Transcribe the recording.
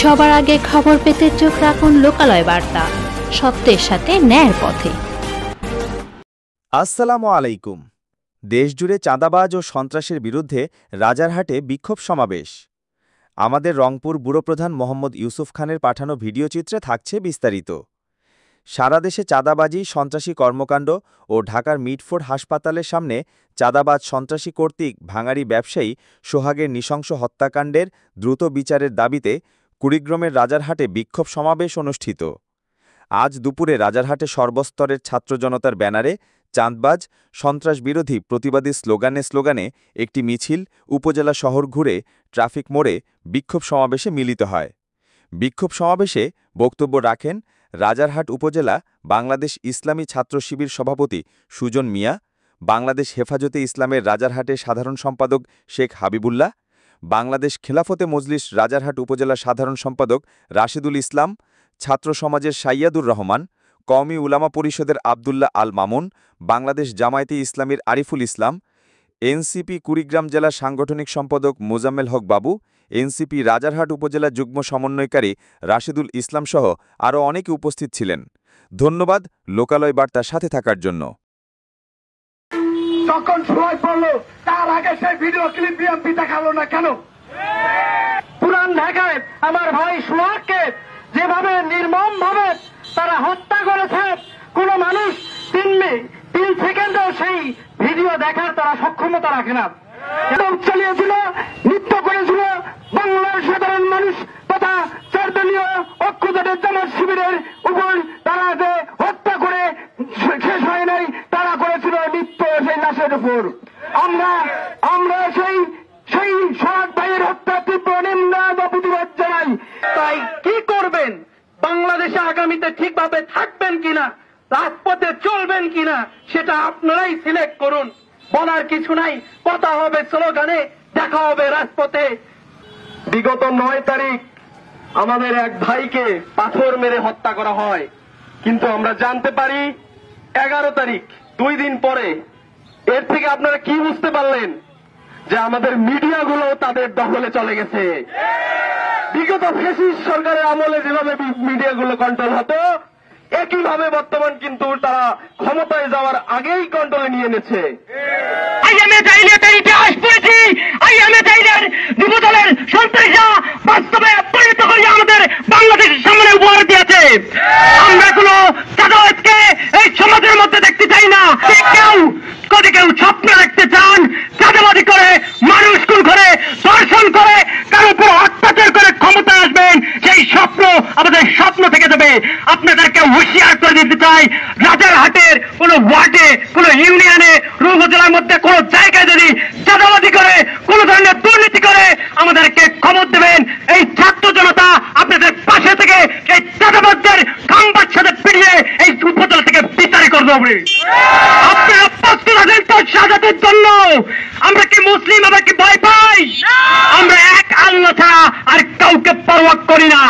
সবার আগে খবর পেতে চোখ রাখুন লোকালয় বার্তা, সত্যের সাথে ন্যায়ের পথে। আসসালামু আলাইকুম। দেশজুড়ে চাঁদাবাজ ও সন্ত্রাসের বিরুদ্ধে রাজারহাটে বিক্ষোভ সমাবেশ। আমাদের রংপুর ব্যুরো প্রধান মোহাম্মদ ইউসুফ খানের পাঠানো ভিডিওচিত্রে থাকছে বিস্তারিত। সারা দেশে চাঁদাবাজি, সন্ত্রাসী কর্মকাণ্ড ও ঢাকার মিটফোর্ড হাসপাতালের সামনে চাঁদাবাজ সন্ত্রাসী কর্তৃক ভাঙাড়ি ব্যবসায়ী সোহাগের নৃশংস হত্যাকাণ্ডের দ্রুত বিচারের দাবিতে কুড়িগ্রামের রাজারহাটে বিক্ষোভ সমাবেশ অনুষ্ঠিত। আজ দুপুরে রাজারহাটে সর্বস্তরের ছাত্র জনতার ব্যানারে চাঁদবাজ, সন্ত্রাস বিরোধী প্রতিবাদী স্লোগানে একটি মিছিল উপজেলা শহর ঘুরে ট্রাফিক মোড়ে বিক্ষোভ সমাবেশে মিলিত হয়। বিক্ষোভ সমাবেশে বক্তব্য রাখেন রাজারহাট উপজেলা বাংলাদেশ ইসলামী ছাত্র শিবির সভাপতি সুজন মিয়া, বাংলাদেশ হেফাজতে ইসলামের রাজারহাটের সাধারণ সম্পাদক শেখ হাবিবুল্লাহ, বাংলাদেশ খেলাফতে মজলিস রাজারহাট উপজেলা সাধারণ সম্পাদক রাশেদুল ইসলাম, ছাত্র সমাজের সাইয়াদুর রহমান, কওমি উলামা পরিষদের আবদুল্লাহ আল মামুন, বাংলাদেশ জামায়াতে ইসলামীর আরিফুল ইসলাম, এনসিপি কুড়িগ্রাম জেলা সাংগঠনিক সম্পাদক মোজাম্মেল হক বাবু, এনসিপি রাজারহাট উপজেলা যুগ্ম সমন্বয়কারী রাশেদুল ইসলাম সহ আরও অনেকে উপস্থিত ছিলেন। ধন্যবাদ লোকালয় বার্তার সাথে থাকার জন্য। যখন সময় পড়লো তার আগে সেই ভিডিও ক্লিপ বিএনপি দেখালো না কেন? পুরান ঢাকায় আমার ভাই সোহাগকে যেভাবে নির্মম ভাবে তারা হত্যা করেছে, কোন মানুষ 3 সেকেন্ডও সেই ভিডিও দেখার তারা সক্ষমতা রাখে না। এবং চালিয়েছিল, নৃত্য করেছিল বাংলার সাধারণ মানুষ তথা চারদলীয় ঐক্যজোটের জামাত শিবিরের উপর তারা যে হত্যা করে শেষ হয় নাই, তারা করেছিল নৃত্য সেই লাশের উপর। আমরা সেই সোহাগ ভাইয়ের হত্যা তীব্র নিন্দা বা প্রতিবাদ জানাই। তাই কি করবেন? বাংলাদেশে আগামীতে ঠিকভাবে থাকবেন কিনা, রাজপথে চলবেন কিনা, সেটা আপনারাই সিলেক্ট করুন। বলার কিছু নাই, কথা হবে স্লোগানে, দেখা হবে রাজপথে। বিগত 9 তারিখ আমাদের এক ভাইকে পাথর মেরে হত্যা করা হয়, কিন্তু আমরা জানতে পারি 11 তারিখ, 2 দিন পরে। এর থেকে আপনারা কি বুঝতে পারলেন? যে আমাদের মিডিয়াগুলো তাদের দখলে চলে গেছে। বিগত ফ্যাসিস্ট সরকারের আমলে যেভাবে মিডিয়াগুলো কন্ট্রোল হতো, একইভাবে বর্তমান কিন্তু তারা ক্ষমতায় যাওয়ার আগেই কন্ট্রোলে নিয়ে এনেছে। ইতিহাস পড়েছি, যুবদলের সন্ত্রাসীরা বাস্তবে পরিণত করে আমাদের বাংলাদেশের সামনে উপহার দিয়েছে। আমরা কোন চাঁদাবাজকে এই সমাজের মধ্যে দেখতে চাই না। কেউ স্বপ্ন দেখতে চান চাঁদাবাজি করে, মানুষ খুন করে, ধর্ষণ করে, কারো উপর অত্যাচার করে ক্ষমতায় আসবেন, সেই স্বপ্ন আমাদের স্বপ্ন থেকে যাবে। আপনাদেরকে হুঁশিয়ার করে দিতে চাই, রাজারহাটের কোন ওয়ার্ডে, কোন ইউনিয়নে, উপজেলার মধ্যে কোন জায়গায় যদি চাঁদাবাজি করে, কোন ধরনের দুর্নীতি করে, আমাদেরকে খবর দেবেন। এই ছাত্র জনতা আপনাদের পাশে থেকে এই চাঁদাবাজদের খাম্বার সাথে পিড়িয়ে এই উপজেলা থেকে বিচারি করতে হবে। আপনারা প্রস্তুত আছেন তো শাহাদাতের জন্য? আমরা কি মুসলিম, আমরা কি ভয় পাই? আমরা এক আল্লাহ ছাড়া আর কাউকে পরোয়া করি না।